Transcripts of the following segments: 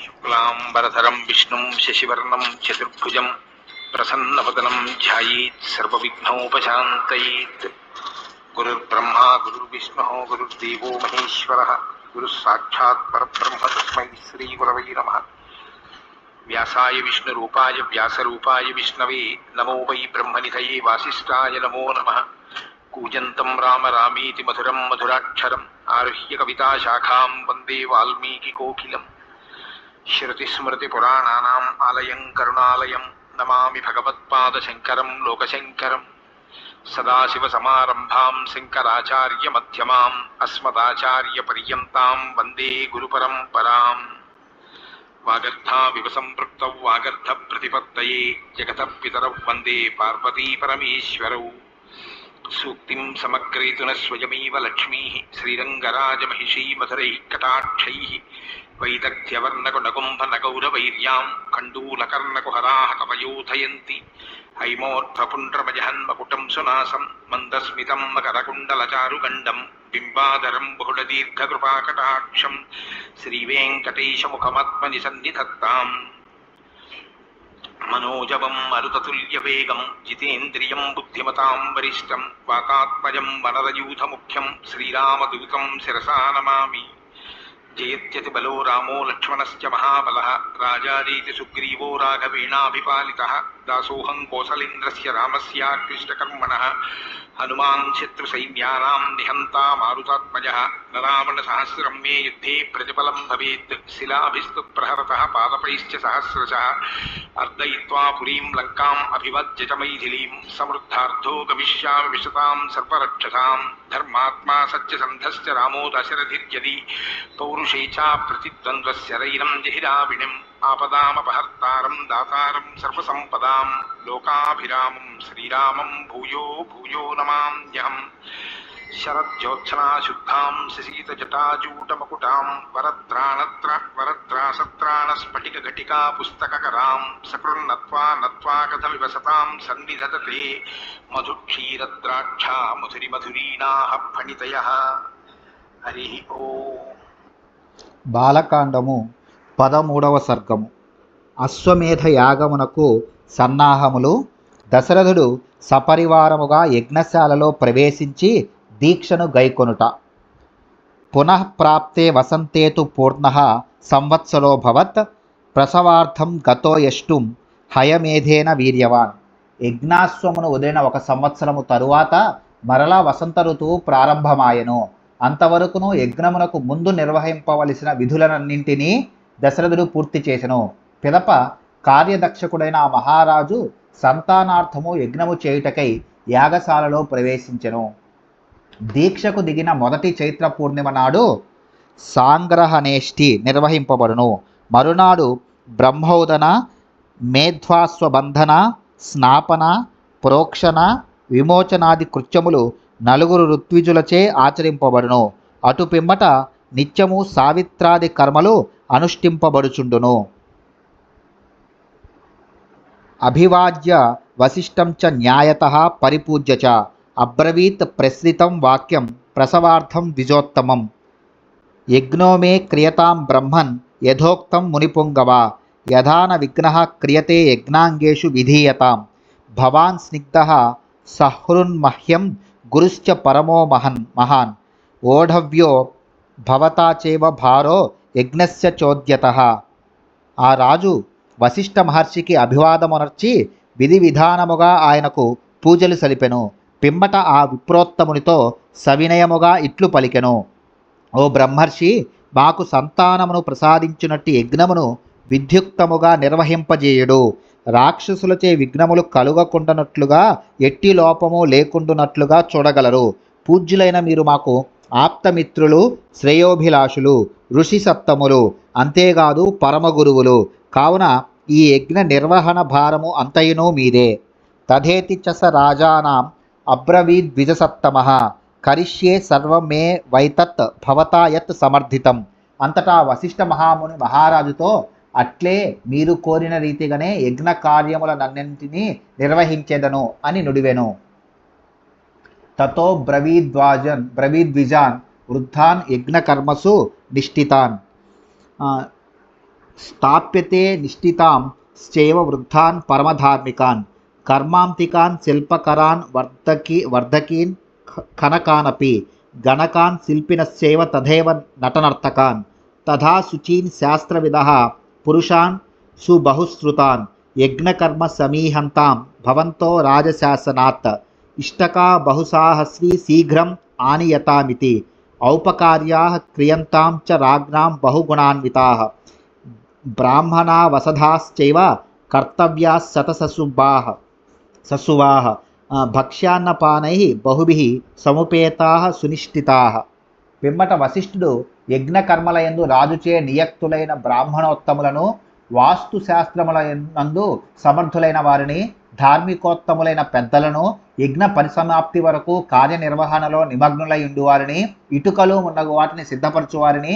శుక్లాంబరధరం విష్ణుం శశివర్ణం చతుర్భుజం ప్రసన్నవదనం ధ్యాయేత్ సర్వవిఘ్నోపశాంతయేత్. గురుర్బ్రహ్మా గురుర్విష్ణుః గురుర్దేవో మహేశ్వరः గురుః సాక్షాత్ పరబ్రహ్మ తస్మై శ్రీ గురవై నమః. వ్యాసాయ విష్ణురూపాయ వ్యాసరూపాయ విష్ణవే నమో వై బ్రహ్మనిధయే వాసిష్ఠాయ నమో నమః. కూజంతం రామ రామేతి మధురం మధురాక్షరం ఆరుహ్య కవితాశాఖాం వందే వాల్మీకికోకిలం. శృతిస్మృతిపురాణానాం ఆలయం కరుణాలయం నమామి భగవత్పాదశంకరం లోకశంకరం. సదాశివసమారంభాం శంకరాచార్యమధ్యమాం అస్మదాచార్యపర్యంతాం వందే గురుపరంపరాం. వాగర్థావివ సంపృక్తౌ వాగర్థప్రతిపత్తయే జగతః పితరౌ వందే పార్వతీపరమేశ్వరౌ. సూక్తిం సమగ్రేతున స్వయమేవ లక్ష్మీః శ్రీరంగరాజమహిషీ మధురైః కటాక్షైః. వైదగ్ధ్యవర్ణకుడకుంభనగౌరవైర్యాం కండూలకర్ణకుహరాः కవయోధయంతి. హైమోర్ధ్వపుండ్రమజహన్మకుటం సునాసం మందస్మితం మకరకుండలచారుగండం బింబాధరం బహుళదీర్ఘకృపాకటాక్షం శ్రీవేంకటేశముఖమాత్మని సన్నిధత్తాం. మనోజవం మరుతతుల్యవేగం జితేంద్రియం బుద్ధిమతాం వరిష్టం వాతాత్మజం వనరయూథముఖ్యం శ్రీరామదూతం శిరసా నమామి. జయత్యతి బలో రామో లక్ష్మణశ్చ మహాబలః రాజాదేతి సుగ్రీవో రాఘవేణాభిపాలితః. దాసోహం కోసలేంద్రస్య రామస్యాక్లిష్టకర్మణః హనుమాన్ శత్రుసైన్యానాం నిహంతా మారుతాత్మజः. రావణసహస్రం మే యుద్ధే ప్రతిఫలం భవేత్ శిలాభిస్తు ప్రహరతः పాదపైశ్చ సహస్రశः. అర్దయిత్వా పురీం లంకాం అభివజ్య చ మైథిలీం సమృద్ధార్థో గమిష్యామి విశతాం సర్పరక్షసాం. ధర్మాత్మా సత్యసంధశ్చ రామో దశరథిర్యది పౌరుషే చ ప్రతిద్వంద్వశరైరం జహిరావిణిం. ఆపదామపహర్తారం దాతారం సర్వసంపదాం లోకాభిరామం శ్రీరామం భూయో భూయో నమామ్యహం. శరజ్యోత్సనాశుద్ధాం శశీతజటాజూటమకుటాం వరత్రాసత్రాణస్ఫటికఘటికా పుస్తకకరాం. సకృన్నత్వా నత్వా కథమివ సతాం సన్నిధతతే మధుక్షీరద్రాక్షా మధురిమధురీణాః ఫణితయః. హరి ఓం. బాలకాండము 13వ సర్గము. అశ్వమేధ యాగమునకు సన్నాహములు. దశరథుడు సపరివారముగా యజ్ఞశాలలో ప్రవేశించి దీక్షను గైకొనుట. పునఃప్రాప్తే వసంతేతు పూర్ణః సంవత్సరోభవత్ ప్రసవార్థం గతో యష్టుం హయమేధేన వీర్యవాన్. యజ్ఞాశ్వమును వదిలిన 1 సంవత్సరము తరువాత మరలా వసంత ఋతువు ప్రారంభమాయెను. అంతవరకును యజ్ఞమునకు ముందు నిర్వహింపవలసిన విధులనన్నింటినీ దశరథుడు పూర్తి చేసెను. పిదప కార్యదక్షకుడైన ఆ మహారాజు సంతానార్థము యజ్ఞము చేయుటకై యాగశాలలో ప్రవేశించెను. దీక్షకు దిగిన మొదటి చైత్ర పూర్ణిమ నాడు సాంగ్రహణేష్టి నిర్వహింపబడును. మరునాడు బ్రహ్మోదన, మేధ్వాస్వబంధన, స్నాపన, ప్రోక్షణ, విమోచనాది కృత్యములు 4 ఋత్విజులచే ఆచరింపబడును. అటు పిమ్మట నిత్యము సావిత్రాది కర్మలు అనుష్ఠింపబడుచుండును. అభివాజ్య వశిష్టం చ న్యాయతః పరిపూజ్య చ అబ్రవీత్ ప్రసృతం వాక్యం ప్రసవార్థం ద్విజోత్తమం. యజ్ఞో మే క్రియతాం బ్రహ్మన్ యథోక్తం మునిపుంగవ. యథాన విఘ్నః క్రియతే యజ్ఞాంగేషు విధీయతాం. భవాన్ స్నిగ్ధః సహృన్మహ్యం గురుశ్చ పరమో మహాన్. ఓఢవ్యో భవతా చేవ భారో యజ్ఞస్య చోద్యతః. ఆ రాజు వశిష్ఠ మహర్షికి అభివాదమునర్చి విధి విధానముగా ఆయనకు పూజలు సలిపెను. పిమ్మట ఆ విప్రోత్తమునితో సవినయముగా ఇట్లు పలికెను. ఓ బ్రహ్మర్షి, మాకు సంతానమును ప్రసాదించునట్టి యజ్ఞమును విద్యుక్తముగా నిర్వహింపజేయుడు. రాక్షసులచే విఘ్నములు కలుగకుండానట్లుగా ఎట్టి లోపము లేకుండానట్లుగా చూడగలరు. పూజ్యులైన మీరు మాకు ఆప్తమిత్రులు, శ్రేయోభిలాషులు, ఋషి సత్తములు, అంతేకాదు పరమగురువులు. కావున ఈ యజ్ఞ నిర్వహణ భారము అంతయునూ మీదే. తథేతి చ స రాజానాం అబ్రవీద్విజసత్తమః కరిష్యే సర్వం మే వైతత్ భవతా యత్ సమర్థితం. అంతటా వశిష్ఠ మహాముని మహారాజుతో అట్లే మీరు కోరిన రీతిగానే యజ్ఞ కార్యములనన్నింటినీ నిర్వహించేదను అని నుడివెను. తతో బ్రవీద్విజాన్ వృద్ధాన్ యజ్ఞకర్మసు నిష్ఠితాన్. స్థాప్యతే నిష్ఠితాం చైవ వృద్ధాన్ పరమధార్మికాన్ కర్మాంతికాన్ శిల్పకరాన్ వర్ధకీన్ కనకానపి గణకాన్ శిల్పినశ్చైవ తథైవ నటనర్తకాన్ తథా శుచీన్ శాస్త్రవిదః పురుషాన్ సుబహుశ్రుతాన్ యజ్ఞకర్మ సమీహంతాం భవంతో రాజశాసనాత్ ఇష్టకా బహుసాహస్రీ శీఘ్రం ఆనియతామితి ఔపకార్యాః క్రియంతాం చ రాజ్ఞాం బహుగుణాన్వితాః బ్రాహ్మణా వసధాశ్చైవ కర్తవ్యాः ససువాः భక్ష్యాన్నపానైః బహుభిః సముపేతాः సునిష్ఠితాः. పిమ్మట వశిష్ఠుడు యజ్ఞకర్మలయందు రాజుచే నియక్తులైన బ్రాహ్మణోత్తములను, వాస్తు శాస్త్రములయందు సమర్థులైన వారిని, ధార్మికోత్తములైన పెద్దలను, యజ్ఞ పరిసమాప్తి వరకు కార్యనిర్వహణలో నిమగ్నులై ఉండు వారిని, ఇటుకలు మున్నగు వాటిని సిద్ధపరచువారిని,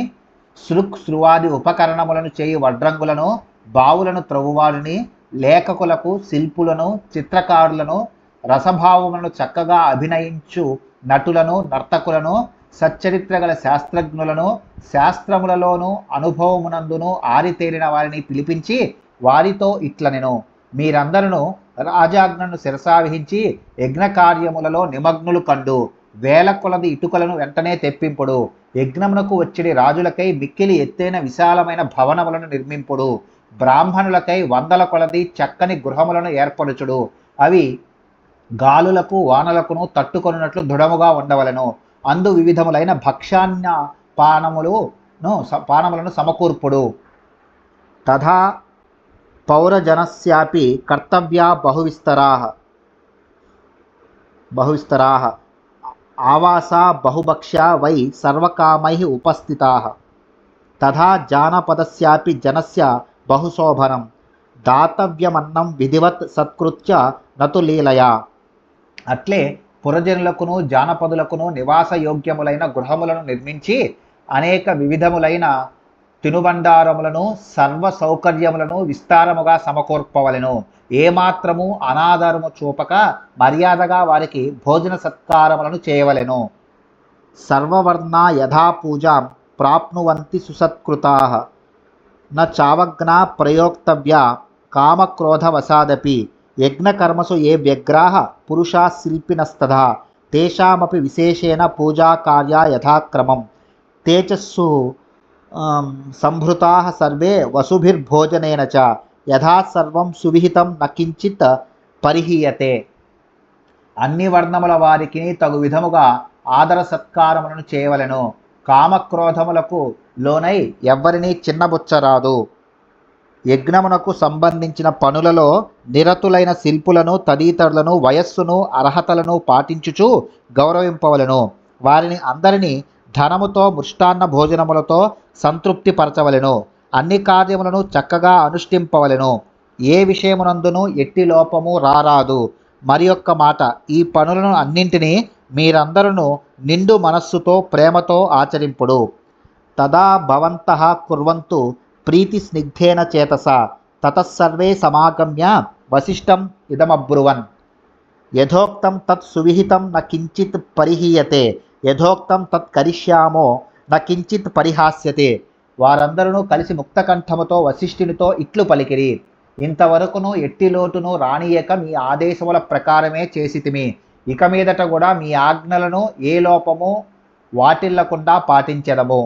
శృవాది ఉపకరణములను చేయు వడ్రంగులను, బావులను త్రవ్వువారిని, లేఖకులకు, శిల్పులను, చిత్రకారులను, రసభావములను చక్కగా అభినయించు నటులను, నర్తకులను, సచ్చరిత్ర గల శాస్త్రజ్ఞులను, శాస్త్రములలోనూ అనుభవమునందును ఆరితేరిన వారిని పిలిపించి వారితో ఇట్లనెను: మీరందరూ రాజాజ్ఞను శిరసావహించి యజ్ఞకార్యములలో నిమగ్నులు కండు. వేల కొలది ఇటుకలను వెంటనే తెప్పింపుడు. యజ్ఞమునకు వచ్చిడి రాజులకై మిక్కిలి ఎత్తైన విశాలమైన భవనములను నిర్మింపుడు. బ్రాహ్మణులకై వందల కొలది చక్కని గృహములను ఏర్పరచుడు. అవి గాలులకు వానలకును తట్టుకొనున్నట్లు దృఢముగా ఉండవలను. అందు వివిధములైన భక్ష్యాన్న పానములను సమకూర్పుడు. తథా పౌరజనస్యాపి కర్తవ్యా బహువిస్తరాః ఆవాసా బహుభక్ష్యా వై సర్వకామైః ఉపస్థితాః. తథా జానపదస్యాపి జనస్య బహుశోభనం దాతవ్యమన్నం విధివత్ సత్కృత్య నతు లీలయా. అట్లే పురజనులకును జానపదులకును నివాసయోగ్యములైన గృహములను నిర్మించి అనేక వివిధములైన తినుబండారములను, సర్వ సౌకర్యములను విస్తారముగా సమకూర్పవలెను. ఏమాత్రము అనాదరము చూపక మర్యాదగా వారికి భోజన సత్కారములను చేయవలెను. సర్వవర్ణా యథా పూజాం ప్రాప్నువంతి సుసత్కృతాః న చావగ్నా ప్రయోక్తవ్యా కామక్రోధవశాదపి యజ్ఞకర్మసు ఏ వ్యగ్రాః పురుషాः శిల్పినస్తథా తేషామపి విశేషేణ పూజాకార్యా యథాక్రమం తేజస్సు సంభృతాః సర్వే వసుభిర్భోజనేన చ యథా సర్వం సువిహితం న కించిత్ పరిహీయతే. అన్ని వర్ణముల వారికి తగు విధముగా ఆదర సత్కారములను చేయవలెను. కామక్రోధములకు లోనై ఎవ్వరినీ చిన్నబుచ్చరాదు. యజ్ఞమునకు సంబంధించిన పనులలో నిరతులైన శిల్పులను, తదితరులను వయస్సును, అర్హతలను పాటించుచు గౌరవింపవలెను. వారిని అందరినీ ధనముతో, మృష్టాన్న భోజనములతో సంతృప్తిపరచవలెను. అన్ని కార్యములను చక్కగా అనుష్ఠింపవలెను. ఏ విషయమునందును ఎట్టి లోపము రారాదు. మరి ఒక్క మాట, ఈ పనులను అన్నింటినీ మీరందరూ నిండు మనస్సుతో, ప్రేమతో ఆచరింపుడు. తదా భవంతః కుర్వంతు ప్రీతి స్నిగ్ధేన చేతసా తతస్సర్వే సమాగమ్య వశిష్టం ఇదమబ్రువన్. యథోక్తం తత్ సువిహితం న కించిత్ పరిహీయతే యథోక్తం తత్ కరిష్యామో న కించిత్ పరిహాస్యతే. వారందరూ కలిసి ముక్తకంఠముతో వశిష్ఠునితో ఇట్లు పలికిరి: ఇంతవరకును ఎట్టి లోటును రానియక మీ ఆదేశముల ప్రకారమే చేసితిమి. ఇక మీదట కూడా మీ ఆజ్ఞలను ఏ లోపము వాటిల్లకుండా పాటించెదము.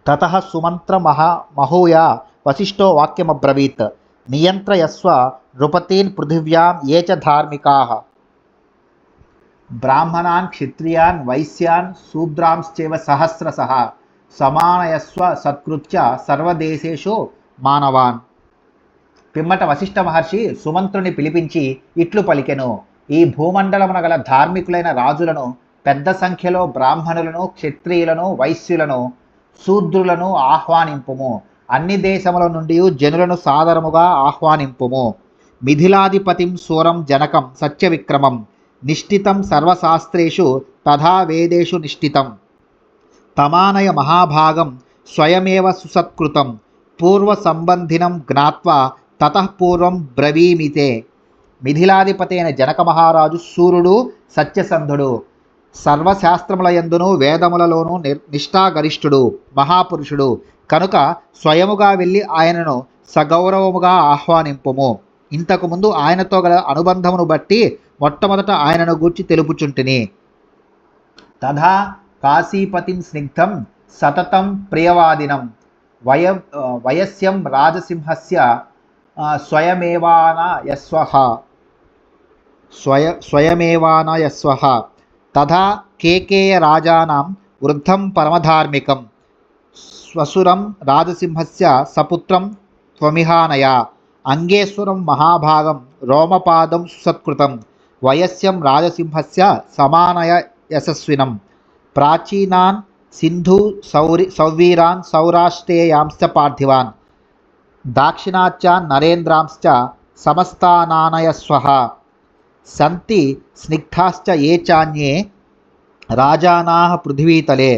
తతః సుమంత్ర మహూయా వశిష్ఠో వాక్యమబ్రవీత్: నియంత్రయస్వ నృపతీన్ పృథివ్యాం ఏ చ ధార్మికాః బ్రాహ్మణాన్ క్షత్రియాన్ వైశ్యాన్ శూద్రాంశ్చైవ సహస్రశః సమానయస్వ సత్కృత్య సర్వదేశేషు మానవాన్. పిమ్మట వశిష్ఠ మహర్షి సుమంత్రుని పిలిపించి ఇట్లు పలికెను: ఈ భూమండలమున గల ధార్మికులైన రాజులను, పెద్ద సంఖ్యలో బ్రాహ్మణులను, క్షత్రియులను, వైశ్యులను, శూద్రులను ఆహ్వానింపుము. అన్ని దేశముల నుండి జనులను సాదరముగా ఆహ్వానింపుము. మిథిలాధిపతిం శూరం జనకం సత్యవిక్రమం నిష్ఠితం సర్వశాస్త్రేషు తథా వేదేషు నిష్ఠితం తమానయ మహాభాగం స్వయమేవ సుసత్కృతం పూర్వసంబంధినం జ్ఞాత్వా తతః పూర్వం బ్రవీమితే. మిథిలాధిపతి అయిన జనక మహారాజు సూర్యుడు, సత్యసంధుడు, సర్వశాస్త్రముల యందును వేదములలోనూ నిష్ఠాగరిష్ఠుడు, మహాపురుషుడు, కనుక స్వయముగా వెళ్ళి ఆయనను సగౌరవముగా ఆహ్వానింపుము. ఇంతకుముందు ఆయనతో గల అనుబంధమును బట్టి మొట్టమొదట ఆయనను గూర్చి తెలుపుచుంటిని. తథా కాశీపతిం స్నిగ్ధం సతతం ప్రియవాదినం వయస్యం రాజసింహస్య స్వయమేవానయస్వః తథా కేకేయ రాజానాం వృద్ధం పరమధార్మికం స్వసురం రాజసింహస్య సపుత్రం త్వమిహానయ అంగేశ్వరం మహాభాగం రోమపాదం సుసత్కృతం వయస్యం రాజసింహస్య సమానయ యశస్వినం ప్రాచీనాన్ సింధు సౌవీరాన్ సౌరాష్ట్రేయాంశ్చ పార్థివాన్ దాక్షిణాత్యాన్ నరేంద్రాంశ్చ సమస్తానానయస్వః సంతి స్నిగ్ధాశ్చ ఏ చాన్యే రాజానాః పృథివీతలే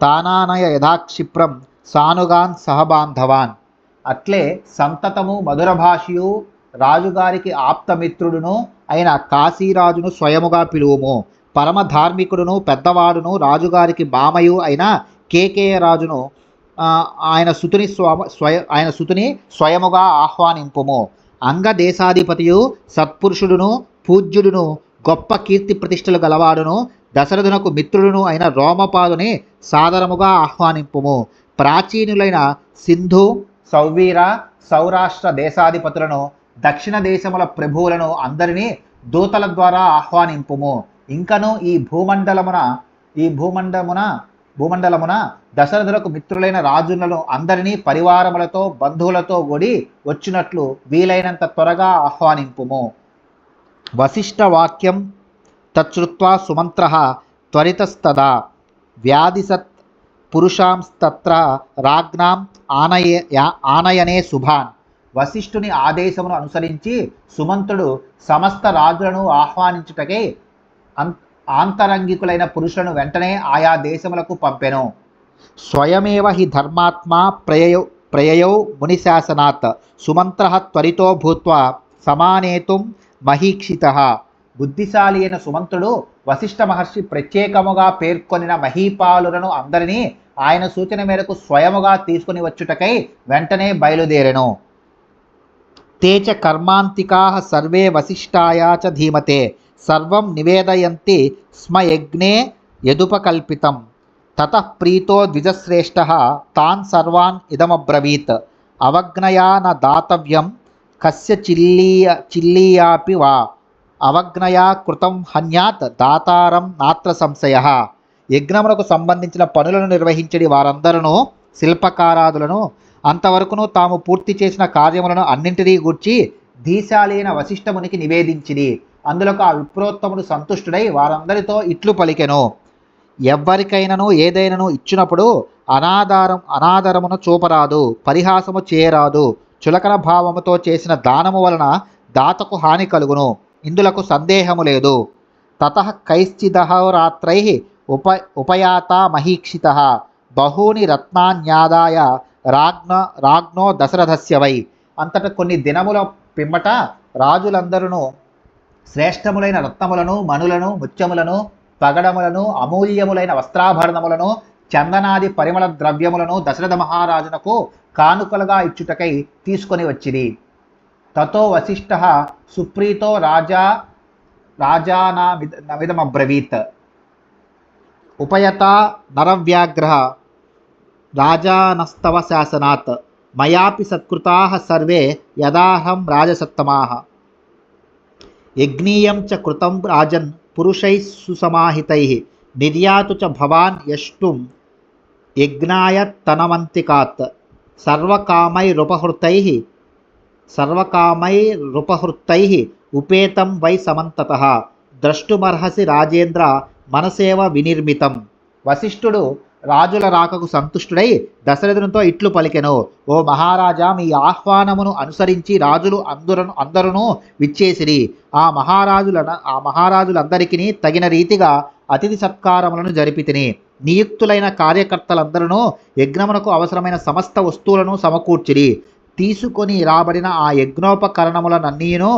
తానానయ యథాక్షిప్రం సానుగాన్ సహబాంధవాన్. అట్లే సంతతము మధురభాషియు రాజుగారికి ఆప్తమిత్రుడును అయిన కాశీరాజును స్వయముగా పిలువుము. పరమ ధార్మికుడును పెద్దవాడును రాజుగారికి మామయు అయిన కేకేయ రాజును ఆయన సుతుని స్వయముగా ఆహ్వానింపుము. అంగదేశాధిపతియు సత్పురుషుడును పూజ్యుడును గొప్ప కీర్తి ప్రతిష్టలు గలవాడును దశరథునకు మిత్రుడును అయిన రోమపాదుని సాదరముగా ఆహ్వానింపుము. ప్రాచీనులైన సింధు సౌవీర సౌరాష్ట్ర దేశాధిపతులను దక్షిణ దేశముల ప్రభువులను అందరినీ దూతల ద్వారా ఆహ్వానింపుము. ఇంకను ఈ భూమండలమున దశరథులకు మిత్రులైన రాజులను అందరినీ పరివారములతో బంధువులతో కూడి వచ్చినట్లు వీలైనంత త్వరగా ఆహ్వానింపుము. వశిష్ఠవాక్యం తచ్చుత్వా సుమంత్రః త్వరితస్తదా వ్యాధిసత్ పురుషాంస్తత్ర రాజ్ఞాం ఆనయనే శుభాన్. వశిష్ఠుని ఆదేశమును అనుసరించి సుమంతుడు సమస్త రాజులను ఆహ్వానించుటకై ఆంతరంగికులైన పురుషులను వెంటనే ఆయా దేశములకు పంపెను. స్వయమేవ హి ధర్మాత్మా ప్రయయౌ మునిశాసనాత్ సుమంత్రః త్వరితో భూత్వా సమానేతుం మహీక్షితః. బుద్ధిశాలి అయిన సుమంతుడు వశిష్ఠ మహర్షి ప్రత్యేకముగా పేర్కొనిన మహీపాలులను అందరినీ ఆయన సూచన మేరకు స్వయముగా తీసుకుని వచ్చుటకై వెంటనే బయలుదేరెను. తేచ కర్మాంతికాః సర్వే వశిష్ఠాయ చ ధీమతే సర్వం నివేదయంతి స్మ యజ్ఞే యదుపకల్పితం. తతః ప్రీతో ద్విజశ్రేష్ఠః తాన్ సర్వాన్ ఇదమబ్రవీత్ అవజ్ఞయా న దాతవ్యం కస్య చిల్లీయాపి వా అవజ్ఞయా కృతం హన్యాత్ దాతారం నాత్ర సంశయః. యజ్ఞమునకు సంబంధించిన పనులను నిర్వహించడి వారందరూ శిల్పకారాదులను అంతవరకును తాము పూర్తి చేసిన కార్యములను అన్నింటినీ గూర్చి ధీశాలి అయిన వశిష్ఠమునికి నివేదించిరి. అందులోకి ఆ విప్రోత్తముడు సంతుష్టుడై వారందరితో ఇట్లు పలికెను. ఎవ్వరికైనను ఏదైనను ఇచ్చినప్పుడు అనాదరమును చూపరాదు, పరిహాసము చేయరాదు. చులకన భావముతో చేసిన దానము వలన దాతకు హాని కలుగును, ఇందులకు సందేహము లేదు. తతః కైశ్చిదహోరాత్రైః ఉపయాత మహీక్షితః బహూని రత్నాన్యాదాయ రాజ్ఞో దశరథస్య వై. అంతట కొన్ని దినముల పిమ్మట రాజులందరూ శ్రేష్టములైన రత్నములను మణులను ముత్యములను పగడములను అమూల్యములైన వస్త్రాభరణములను చందనాది పరిమళ ద్రవ్యములను దశరథ మహారాజునకు కానుకలుగా ఇచ్చుటకై తీసుకొని వచ్చిరి. తతో వశిష్ఠః సుప్రీతో రాజానమిదమబ్రవీత్ ఉపయత నరవ్యాఘ్రః రాజానస్తవ శాసనాత్ మయాపి సత్కృతాః సర్వే యదాహం రాజసత్తమాః. యజ్ఞీయం చ కృతం రాజన్ పురుషైః సుసమాహితైః నిర్యాతు చ భవాన్ యష్టుం యజ్ఞాయ తనవంతికాత్ సర్వకామైరుపహృతైః ఉపేతం వై సమంతతః ద్రష్టుమర్హసి రాజేంద్ర మనసేవ వినిర్మితం. వశిష్ఠుడు రాజుల రాకకు సంతుష్టుడై దశరథునితో ఇట్లు పలికెను. ఓ మహారాజా, మీ ఆహ్వానమును అనుసరించి రాజులు అందరూ విచ్చేసిరి. ఆ మహారాజులందరికీ తగిన రీతిగా అతిథి సత్కారములను జరిపితిని. నియుక్తులైన కార్యకర్తలందరూ యజ్ఞమునకు అవసరమైన సమస్త వస్తువులను సమకూర్చిరి. తీసుకొని రాబడిన ఆ యజ్ఞోపకరణములనన్నీను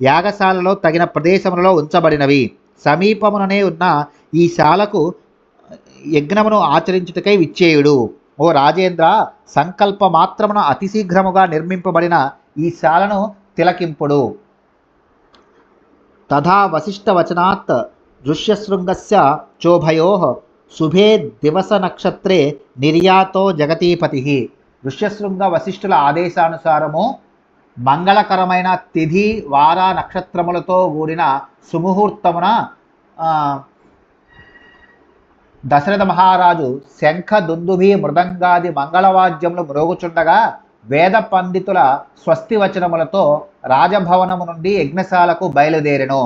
యాగశాలలో తగిన ప్రదేశములలో ఉంచబడినవి. సమీపముననే ఉన్న ఈ శాలకు యజ్ఞమును ఆచరించుటకై విచ్చేయుడు. ఓ రాజేంద్ర, సంకల్ప మాత్రమున అతి శీఘ్రముగా నిర్మింపబడిన ఈ శాలను తిలకింపుడు. తథా వశిష్ఠవచనాత్ ఋష్యశృంగస్య చోభయోః శుభే దివస నక్షత్రే నిర్యాతో జగతీపతి. ఋష్యశృంగ వశిష్ఠుల ఆదేశానుసారము మంగళకరమైన తిథి వార నక్షత్రములతో కూడిన సుముహూర్తమున దశరథ మహారాజు శంఖ దుందుభి మృదంగాది మంగళవాద్యములు మ్రోగుచుండగా వేద పండితుల స్వస్తి వచనములతో రాజభవనము నుండి యజ్ఞశాలకు బయలుదేరెను.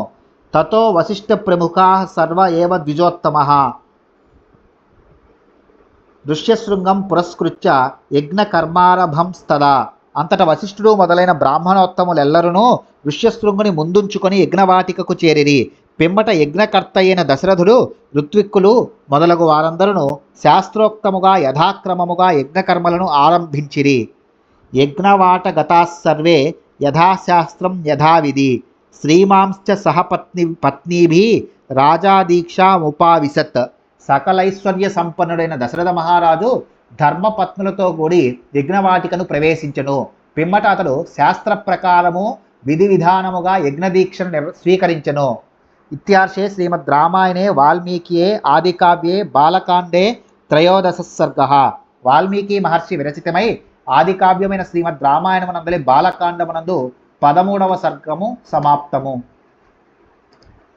తతో వశిష్ఠ ప్రముఖా సర్వ ఏవ ద్విజోత్తమః ఋష్యశృంగం పురస్కృత్య యజ్ఞకర్మారభంస్తదా. అంతట వశిష్ఠుడు మొదలైన బ్రాహ్మణోత్తములెల్లరూ ఋష్యశృంగుని ముందుంచుకొని యజ్ఞవాటికకు చేరిరి. పిమ్మట యజ్ఞకర్త అయిన దశరథుడు, ఋత్విక్కులు మొదలగు వారందరూ శాస్త్రోక్తముగా యథాక్రమముగా యజ్ఞకర్మలను ఆరంభించిరి. యజ్ఞవాటగతాస్సర్వే యథాశాస్త్రం యథావిధి శ్రీమాంశ్చ సహ పత్నీభి రాజాదీక్షాముపావిశత్. సకలైశ్వర్య సంపన్నుడైన దశరథ మహారాజు ధర్మపత్నులతో కూడి యజ్ఞవాటికను ప్రవేశించెను. పిమ్మట అతడు శాస్త్ర ప్రకారము విధి విధానముగా యజ్ఞదీక్షను స్వీకరించెను. ఇత్యార్షే శ్రీమద్ రామాయణే వాల్మీకియే ఆదికావ్యే బాలకాండే త్రయోదశ సర్గః. వాల్మీకి మహర్షి విరచితమై ఆదికావ్యమైన శ్రీమద్ రామాయణమునందలి బాలకాండమునందు 13వ సర్గము సమాప్తము.